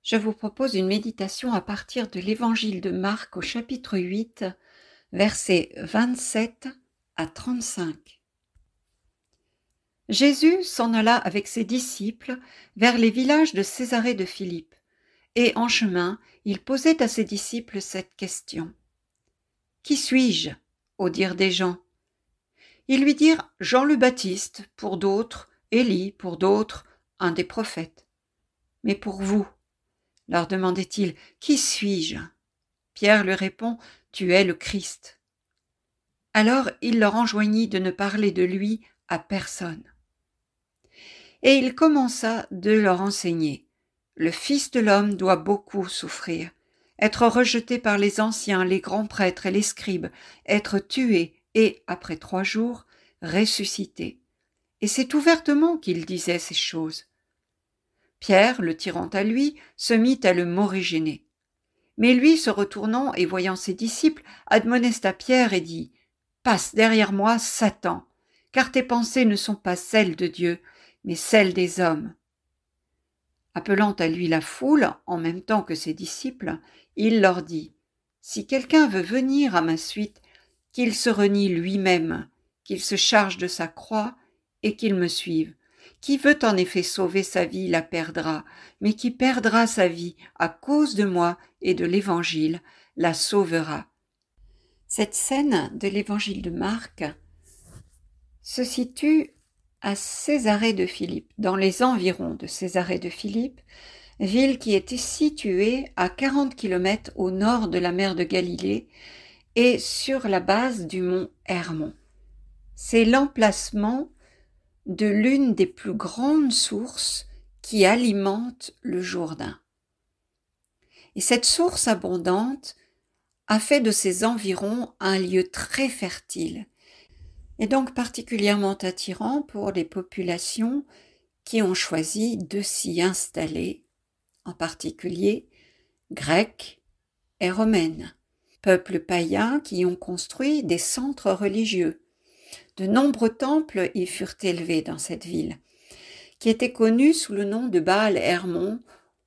Je vous propose une méditation à partir de l'Évangile de Marc au chapitre 8, versets 27 à 35. Jésus s'en alla avec ses disciples vers les villages de Césarée de Philippe, et en chemin, il posait à ses disciples cette question. « Qui suis-je » au dire des gens. Ils lui dirent « Jean le Baptiste », pour d'autres, « Élie », pour d'autres, « un des prophètes ». « Mais pour vous ?» leur demandait-il, « Qui suis-je » Pierre lui répond, « Tu es le Christ. » Alors il leur enjoignit de ne parler de lui à personne. Et il commença de leur enseigner. Le Fils de l'homme doit beaucoup souffrir, être rejeté par les anciens, les grands prêtres et les scribes, être tué et, après 3 jours, ressuscité. Et c'est ouvertement qu'il disait ces choses. Pierre, le tirant à lui, se mit à le morigéner. Mais lui, se retournant et voyant ses disciples, admonesta Pierre et dit « Passe derrière moi, Satan, car tes pensées ne sont pas celles de Dieu, mais celles des hommes. » Appelant à lui la foule, en même temps que ses disciples, il leur dit « Si quelqu'un veut venir à ma suite, qu'il se renie lui-même, qu'il se charge de sa croix et qu'il me suive. Qui veut en effet sauver sa vie la perdra, mais qui perdra sa vie à cause de moi et de l'Évangile la sauvera. » Cette scène de l'Évangile de Marc se situe à Césarée de Philippe, dans les environs de Césarée de Philippe, ville qui était située à 40 km au nord de la mer de Galilée et sur la base du mont Hermon. C'est l'emplacement de l'une des plus grandes sources qui alimente le Jourdain. Et cette source abondante a fait de ces environs un lieu très fertile, et donc particulièrement attirant pour les populations qui ont choisi de s'y installer, en particulier grecques et romaines, peuples païens qui ont construit des centres religieux. De nombreux temples y furent élevés dans cette ville, qui était connue sous le nom de Baal-Hermon,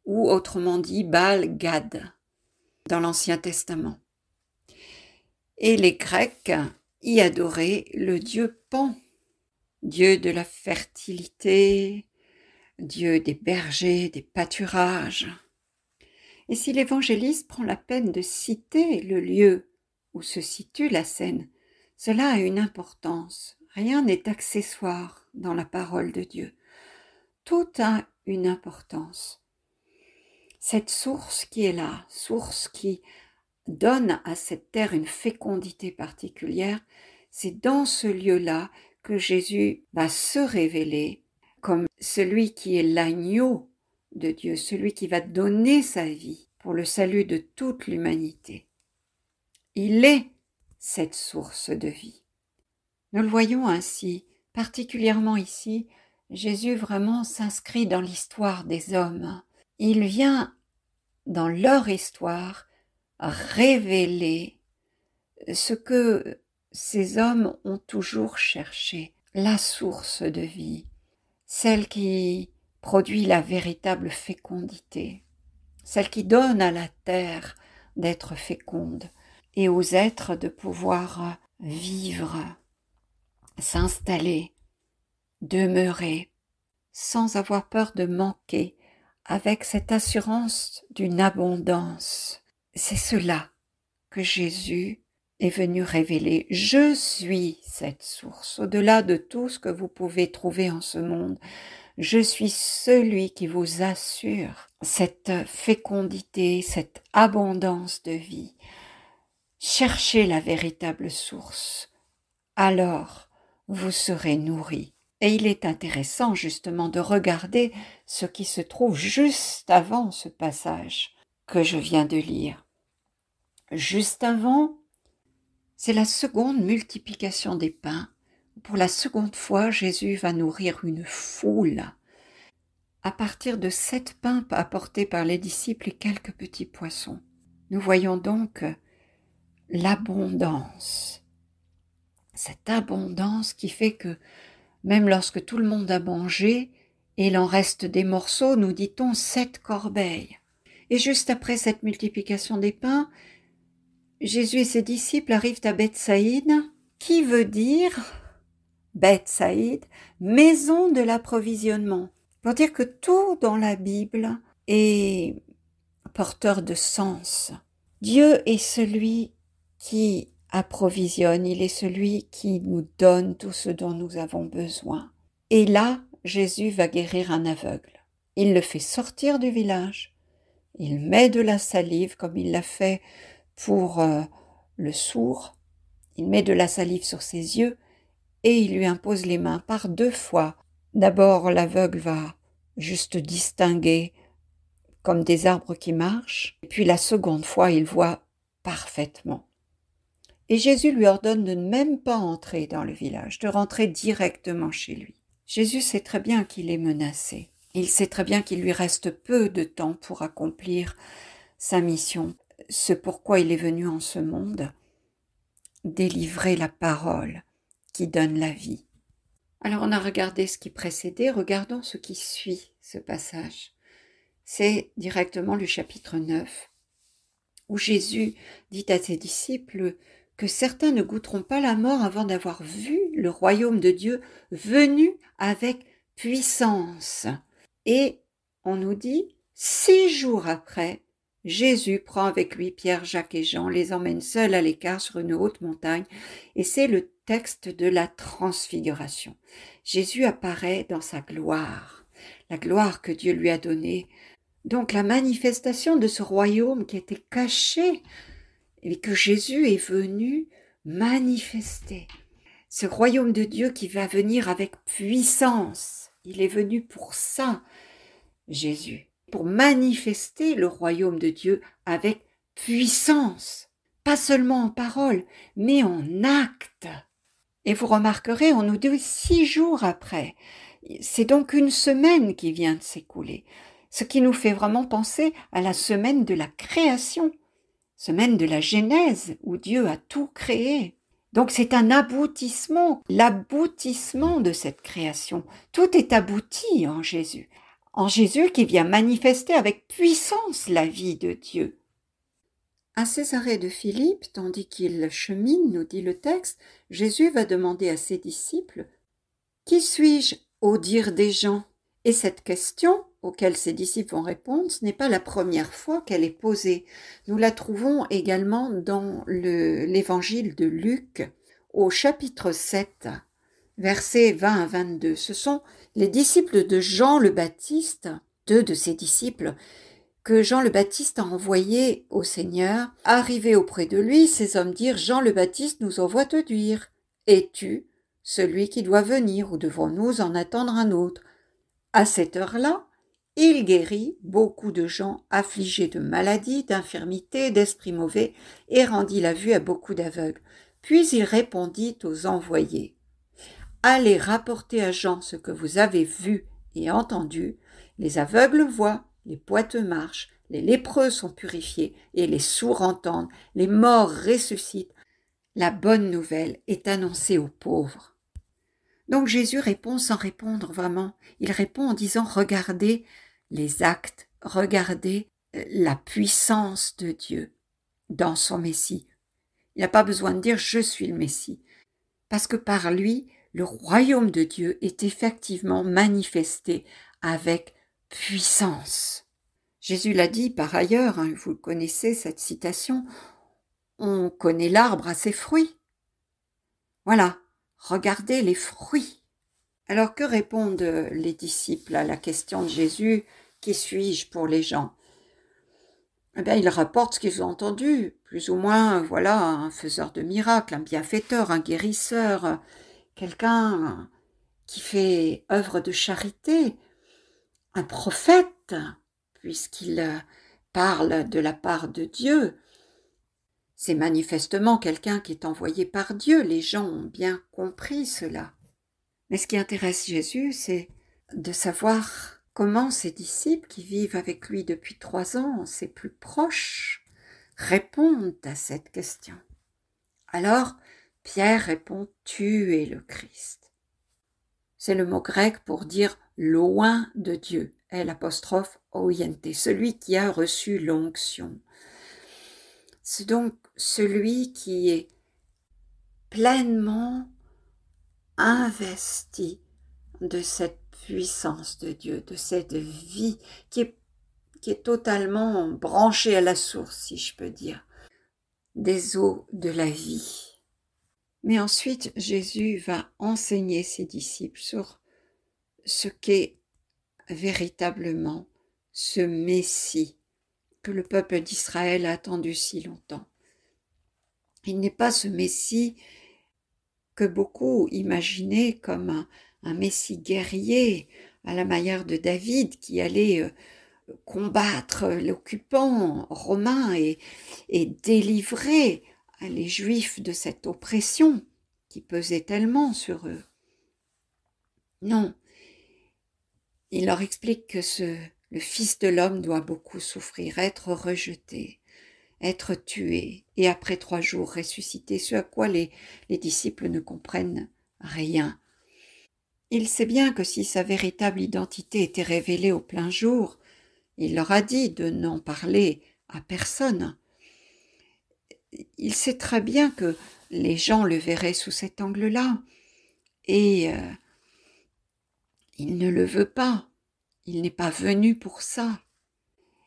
ou autrement dit Baal-Gad, dans l'Ancien Testament. Et les Grecs y adoraient le dieu Pan, dieu de la fertilité, dieu des bergers, des pâturages. Et si l'évangéliste prend la peine de citer le lieu où se situe la scène, cela a une importance. Rien n'est accessoire dans la parole de Dieu. Tout a une importance. Cette source qui est là, source qui donne à cette terre une fécondité particulière, c'est dans ce lieu-là que Jésus va se révéler comme celui qui est l'agneau de Dieu, celui qui va donner sa vie pour le salut de toute l'humanité. Il est cette source de vie. Nous le voyons ainsi, particulièrement ici, Jésus vraiment s'inscrit dans l'histoire des hommes. Il vient dans leur histoire révéler ce que ces hommes ont toujours cherché, la source de vie, celle qui produit la véritable fécondité, celle qui donne à la terre d'être féconde et aux êtres de pouvoir vivre, s'installer, demeurer, sans avoir peur de manquer, avec cette assurance d'une abondance. C'est cela que Jésus est venu révéler. Je suis cette source, au-delà de tout ce que vous pouvez trouver en ce monde. Je suis celui qui vous assure cette fécondité, cette abondance de vie. Cherchez la véritable source, alors vous serez nourris. Et il est intéressant justement de regarder ce qui se trouve juste avant ce passage que je viens de lire. Juste avant, c'est la seconde multiplication des pains. Pour la seconde fois, Jésus va nourrir une foule à partir de 7 pains apportés par les disciples et quelques petits poissons. Nous voyons donc l'abondance. Cette abondance qui fait que même lorsque tout le monde a mangé, et il en reste des morceaux, nous dit-on 7 corbeilles. Et juste après cette multiplication des pains, Jésus et ses disciples arrivent à Bethsaïde, qui veut dire Bethsaïde, maison de l'approvisionnement. Pour dire que tout dans la Bible est porteur de sens. Dieu est celui qui approvisionne, il est celui qui nous donne tout ce dont nous avons besoin. Et là, Jésus va guérir un aveugle. Il le fait sortir du village, il met de la salive comme il l'a fait pour le sourd, il met de la salive sur ses yeux et il lui impose les mains par 2 fois. D'abord, l'aveugle va juste distinguer comme des arbres qui marchent, et puis la seconde fois, il voit parfaitement. Et Jésus lui ordonne de ne même pas entrer dans le village, de rentrer directement chez lui. Jésus sait très bien qu'il est menacé. Il sait très bien qu'il lui reste peu de temps pour accomplir sa mission, ce pourquoi il est venu en ce monde, délivrer la parole qui donne la vie. Alors on a regardé ce qui précédait, regardons ce qui suit ce passage. C'est directement le chapitre 9, où Jésus dit à ses disciples que certains ne goûteront pas la mort avant d'avoir vu le royaume de Dieu venu avec puissance. Et on nous dit, 6 jours après, Jésus prend avec lui Pierre, Jacques et Jean, les emmène seuls à l'écart sur une haute montagne, et c'est le texte de la transfiguration. Jésus apparaît dans sa gloire, la gloire que Dieu lui a donnée, donc la manifestation de ce royaume qui était caché et que Jésus est venu manifester. Ce royaume de Dieu qui va venir avec puissance. Il est venu pour ça, Jésus, pour manifester le royaume de Dieu avec puissance. Pas seulement en parole, mais en acte. Et vous remarquerez, on nous dit 6 jours après. C'est donc une semaine qui vient de s'écouler. Ce qui nous fait vraiment penser à la semaine de la création, semaine de la Genèse, où Dieu a tout créé. Donc c'est un aboutissement, l'aboutissement de cette création. Tout est abouti en Jésus qui vient manifester avec puissance la vie de Dieu. À Césarée de Philippe, tandis qu'il chemine, nous dit le texte, Jésus va demander à ses disciples « Qui suis-je au dire des gens ?» Et cette question, auquel ses disciples vont répondre, ce n'est pas la première fois qu'elle est posée. Nous la trouvons également dans l'évangile de Luc, au chapitre 7, versets 20 à 22. Ce sont les disciples de Jean le Baptiste, 2 de ses disciples, que Jean le Baptiste a envoyés au Seigneur. Arrivés auprès de lui, ces hommes dirent « Jean le Baptiste nous envoie te dire, es-tu celui qui doit venir ou devons-nous en attendre un autre ?» À cette heure-là, il guérit beaucoup de gens affligés de maladies, d'infirmités, d'esprits mauvais, et rendit la vue à beaucoup d'aveugles. Puis il répondit aux envoyés. « Allez rapporter à Jean ce que vous avez vu et entendu. Les aveugles voient, les boiteux marchent, les lépreux sont purifiés, et les sourds entendent, les morts ressuscitent. La bonne nouvelle est annoncée aux pauvres. » Donc Jésus répond sans répondre vraiment. Il répond en disant « Regardez les actes, regardez la puissance de Dieu dans son Messie. » Il n'a pas besoin de dire « Je suis le Messie », parce que par lui, le royaume de Dieu est effectivement manifesté avec puissance. Jésus l'a dit par ailleurs, vous connaissez cette citation, on connaît l'arbre à ses fruits. Voilà. Regardez les fruits. Alors que répondent les disciples à la question de Jésus « Qui suis-je pour les gens ?» Eh bien, ils rapportent ce qu'ils ont entendu, plus ou moins, voilà, un faiseur de miracles, un bienfaiteur, un guérisseur, quelqu'un qui fait œuvre de charité, un prophète, puisqu'il parle de la part de Dieu. C'est manifestement quelqu'un qui est envoyé par Dieu, les gens ont bien compris cela. Mais ce qui intéresse Jésus, c'est de savoir comment ses disciples qui vivent avec lui depuis 3 ans, ses plus proches, répondent à cette question. Alors, Pierre répond « Tu es le Christ ». C'est le mot grec pour dire « loin de Dieu ». L''OINT, celui qui a reçu l'onction. C'est donc celui qui est pleinement investi de cette puissance de Dieu, de cette vie qui est totalement branchée à la source, si je peux dire, des eaux de la vie. Mais ensuite, Jésus va enseigner ses disciples sur ce qu'est véritablement ce Messie que le peuple d'Israël a attendu si longtemps. Il n'est pas ce Messie que beaucoup imaginaient comme un Messie guerrier à la manière de David qui allait combattre l'occupant romain et délivrer les Juifs de cette oppression qui pesait tellement sur eux. Non, il leur explique que le Fils de l'homme doit beaucoup souffrir, être rejeté, être tué, et après 3 jours ressuscité, ce à quoi les disciples ne comprennent rien. Il sait bien que si sa véritable identité était révélée au plein jour, il leur a dit de n'en parler à personne. Il sait très bien que les gens le verraient sous cet angle-là, et il ne le veut pas. Il n'est pas venu pour ça.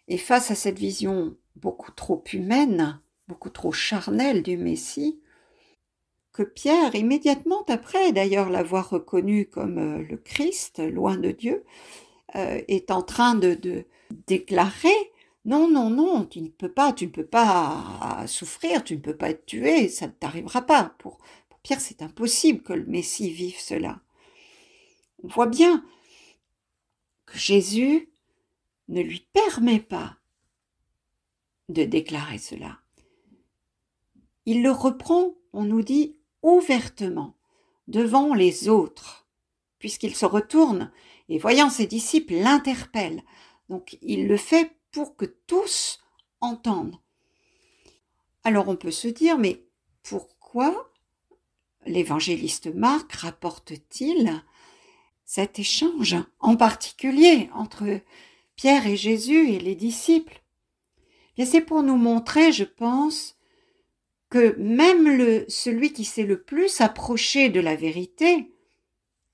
Et face à cette vision beaucoup trop humaine, beaucoup trop charnelle du Messie, que Pierre, immédiatement après d'ailleurs l'avoir reconnu comme le Christ, loin de Dieu, est en train de déclarer « Non, non, non, tu ne peux pas souffrir, tu ne peux pas être tué, ça ne t'arrivera pas. » Pour Pierre, c'est impossible que le Messie vive cela. On voit bien que Jésus ne lui permet pas de déclarer cela. Il le reprend, on nous dit, ouvertement, devant les autres, puisqu'il se retourne et voyant ses disciples l'interpelle. Donc il le fait pour que tous entendent. Alors on peut se dire, mais pourquoi l'évangéliste Marc rapporte-t-il cet échange, en particulier entre Pierre et Jésus et les disciples? Bien, c'est pour nous montrer, je pense, que même celui qui s'est le plus approché de la vérité,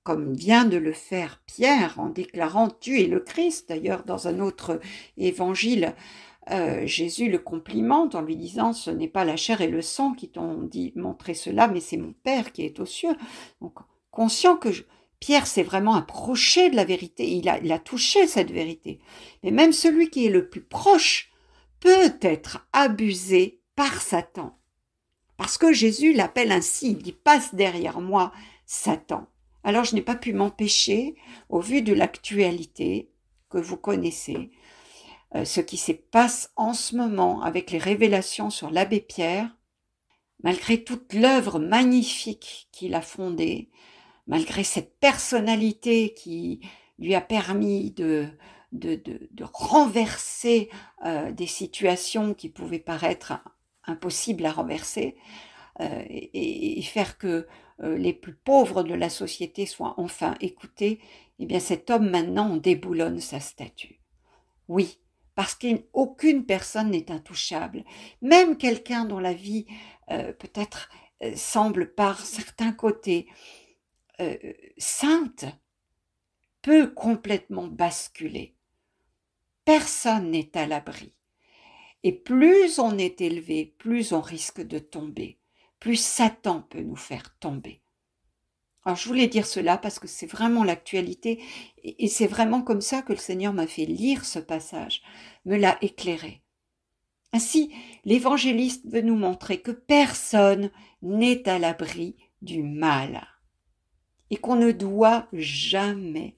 comme vient de le faire Pierre en déclarant « Tu es le Christ », d'ailleurs dans un autre évangile, Jésus le complimente en lui disant « Ce n'est pas la chair et le sang qui t'ont montré cela, mais c'est mon Père qui est aux cieux ». Donc, conscient que Pierre s'est vraiment approché de la vérité, il a touché cette vérité. Mais même celui qui est le plus proche peut être abusé par Satan. Parce que Jésus l'appelle ainsi, il dit « Passe derrière moi, Satan ». Alors je n'ai pas pu m'empêcher, au vu de l'actualité que vous connaissez, ce qui se passe en ce moment avec les révélations sur l'abbé Pierre, malgré toute l'œuvre magnifique qu'il a fondée, malgré cette personnalité qui lui a permis de renverser des situations qui pouvaient paraître impossibles à renverser, et faire que les plus pauvres de la société soient enfin écoutés, eh bien cet homme maintenant on déboulonne sa statue. Oui, parce qu'aucune personne n'est intouchable. Même quelqu'un dont la vie peut-être semble par certains côtés sainte peut complètement basculer. Personne n'est à l'abri. Et plus on est élevé, plus on risque de tomber. Plus Satan peut nous faire tomber. Alors je voulais dire cela parce que c'est vraiment l'actualité et c'est vraiment comme ça que le Seigneur m'a fait lire ce passage, me l'a éclairé. Ainsi, l'évangéliste veut nous montrer que personne n'est à l'abri du mal et qu'on ne doit jamais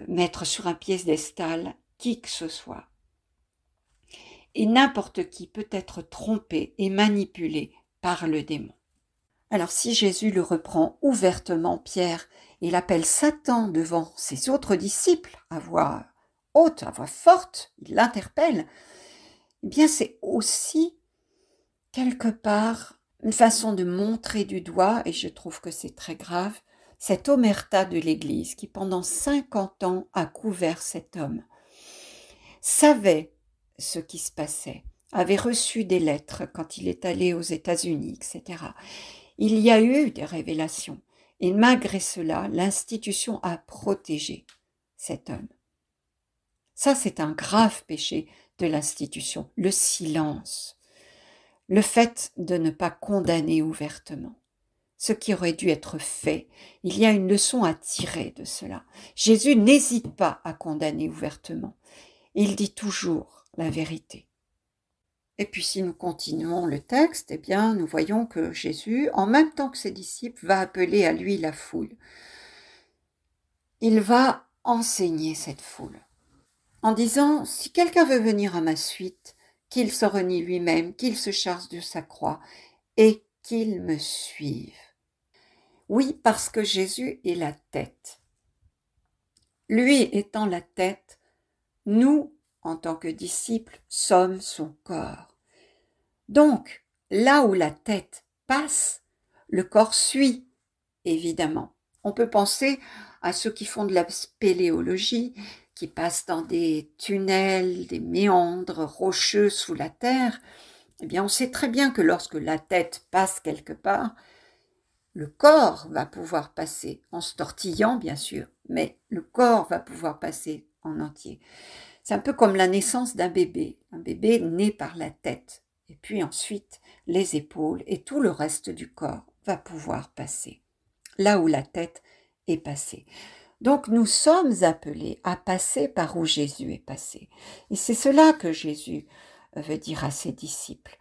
mettre sur un piédestal qui que ce soit. Et n'importe qui peut être trompé et manipulé par le démon. Alors si Jésus le reprend ouvertement, Pierre, et l'appelle Satan devant ses autres disciples, à voix haute, à voix forte, il l'interpelle, eh bien c'est aussi quelque part une façon de montrer du doigt, et je trouve que c'est très grave, cette omerta de l'Église qui pendant 50 ans a couvert cet homme, savait ce qui se passait, avait reçu des lettres quand il est allé aux États-Unis, etc. Il y a eu des révélations, et malgré cela, l'institution a protégé cet homme. Ça, c'est un grave péché de l'institution, le silence, le fait de ne pas condamner ouvertement ce qui aurait dû être fait. Il y a une leçon à tirer de cela. Jésus n'hésite pas à condamner ouvertement. Il dit toujours la vérité. Et puis si nous continuons le texte, eh bien nous voyons que Jésus, en même temps que ses disciples, va appeler à lui la foule. Il va enseigner cette foule en disant « Si quelqu'un veut venir à ma suite, qu'il se renie lui-même, qu'il se charge de sa croix et qu'il me suive. » Oui, parce que Jésus est la tête. Lui étant la tête, nous, en tant que disciples, sommes son corps. Donc, là où la tête passe, le corps suit, évidemment. On peut penser à ceux qui font de la spéléologie, qui passent dans des tunnels, des méandres rocheux sous la terre. Eh bien, on sait très bien que lorsque la tête passe quelque part, le corps va pouvoir passer, en se tortillant bien sûr, mais le corps va pouvoir passer en entier. C'est un peu comme la naissance d'un bébé. Un bébé naît par la tête, et puis ensuite les épaules et tout le reste du corps va pouvoir passer, là où la tête est passée. Donc nous sommes appelés à passer par où Jésus est passé. Et c'est cela que Jésus veut dire à ses disciples.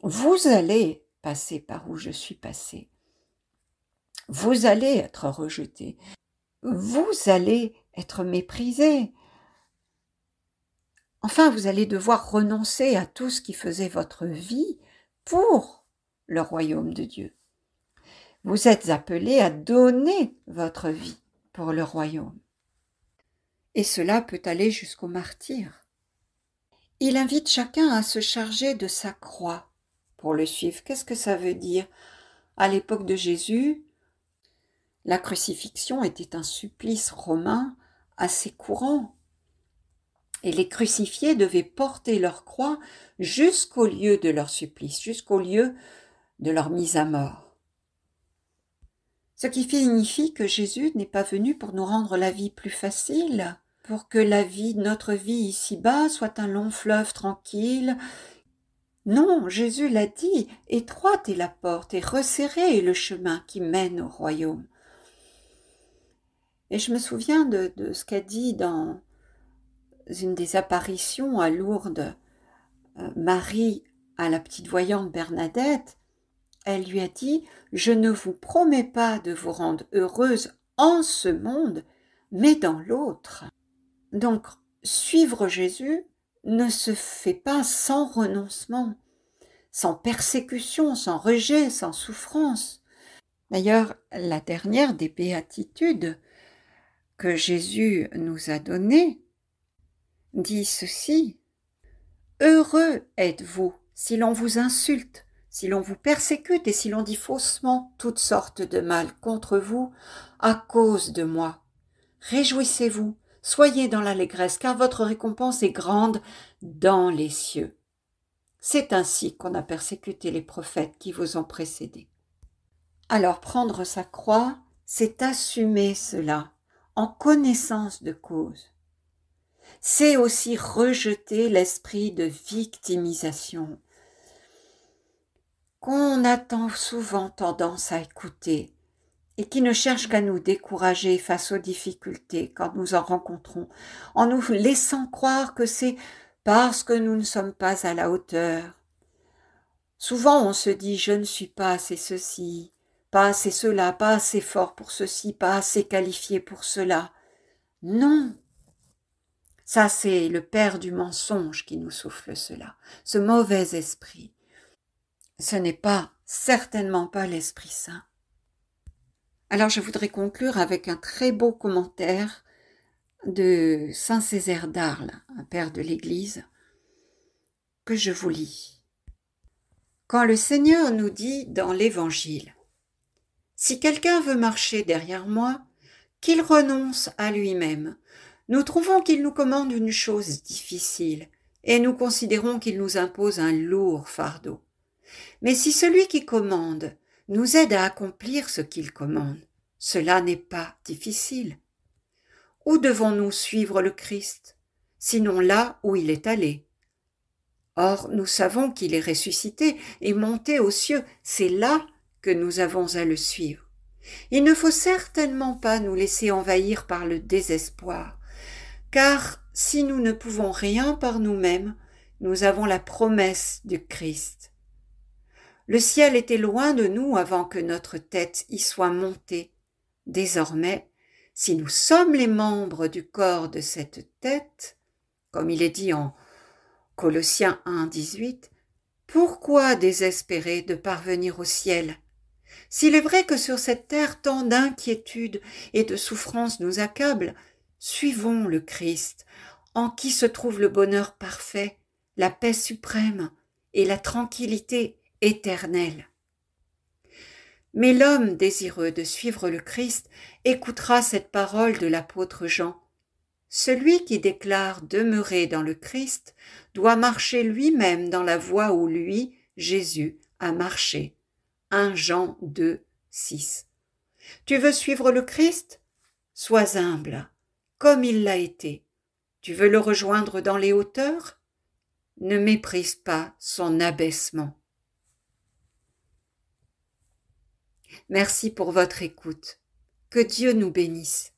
Vous allez passer par où je suis passé. Vous allez être rejeté, vous allez être méprisé. Enfin, vous allez devoir renoncer à tout ce qui faisait votre vie pour le royaume de Dieu. Vous êtes appelés à donner votre vie pour le royaume. Et cela peut aller jusqu'au martyre. Il invite chacun à se charger de sa croix pour le suivre. Qu'est-ce que ça veut dire? À l'époque de Jésus, la crucifixion était un supplice romain assez courant. Et les crucifiés devaient porter leur croix jusqu'au lieu de leur supplice, jusqu'au lieu de leur mise à mort. Ce qui signifie que Jésus n'est pas venu pour nous rendre la vie plus facile, pour que notre vie ici-bas soit un long fleuve tranquille. Non, Jésus l'a dit, étroite est la porte et resserré est le chemin qui mène au royaume. Et je me souviens de ce qu'a dit dans une des apparitions à Lourdes, Marie à la petite voyante Bernadette. Elle lui a dit « Je ne vous promets pas de vous rendre heureuse en ce monde, mais dans l'autre. » Donc, suivre Jésus ne se fait pas sans renoncement, sans persécution, sans rejet, sans souffrance. D'ailleurs, la dernière des béatitudes que Jésus nous a données dit ceci: « Heureux êtes-vous si l'on vous insulte, si l'on vous persécute et si l'on dit faussement toutes sortes de mal contre vous à cause de moi. Réjouissez-vous, soyez dans l'allégresse, car votre récompense est grande dans les cieux. C'est ainsi qu'on a persécuté les prophètes qui vous ont précédés. » Alors prendre sa croix, c'est assumer cela en connaissance de cause. C'est aussi rejeter l'esprit de victimisation qu'on a tant souvent tendance à écouter et qui ne cherche qu'à nous décourager face aux difficultés quand nous en rencontrons, en nous laissant croire que c'est parce que nous ne sommes pas à la hauteur. Souvent on se dit « je ne suis pas assez ceci, pas assez cela, pas assez fort pour ceci, pas assez qualifié pour cela. » Non, ça c'est le père du mensonge qui nous souffle cela, ce mauvais esprit. Ce n'est certainement pas l'Esprit Saint. Alors je voudrais conclure avec un très beau commentaire de saint Césaire d'Arles, un père de l'Église, que je vous lis. Quand le Seigneur nous dit dans l'Évangile Si quelqu'un veut marcher derrière moi, qu'il renonce à lui-même. Nous trouvons qu'il nous commande une chose difficile, et nous considérons qu'il nous impose un lourd fardeau. Mais si celui qui commande nous aide à accomplir ce qu'il commande, cela n'est pas difficile. Où devons-nous suivre le Christ, sinon là où il est allé? Or, nous savons qu'il est ressuscité et monté aux cieux, c'est là que nous avons à le suivre. Il ne faut certainement pas nous laisser envahir par le désespoir, car si nous ne pouvons rien par nous-mêmes, nous avons la promesse du Christ. Le ciel était loin de nous avant que notre tête y soit montée. Désormais, si nous sommes les membres du corps de cette tête, comme il est dit en Colossiens 1, 18, pourquoi désespérer de parvenir au ciel? S'il est vrai que sur cette terre tant d'inquiétudes et de souffrances nous accablent, suivons le Christ, en qui se trouve le bonheur parfait, la paix suprême et la tranquillité éternelle. Mais l'homme désireux de suivre le Christ écoutera cette parole de l'apôtre Jean. Celui qui déclare demeurer dans le Christ doit marcher lui-même dans la voie où lui, Jésus, a marché. 1 Jean 2, 6. Tu veux suivre le Christ? Sois humble, comme il l'a été. Tu veux le rejoindre dans les hauteurs? Ne méprise pas son abaissement. Merci pour votre écoute. Que Dieu nous bénisse.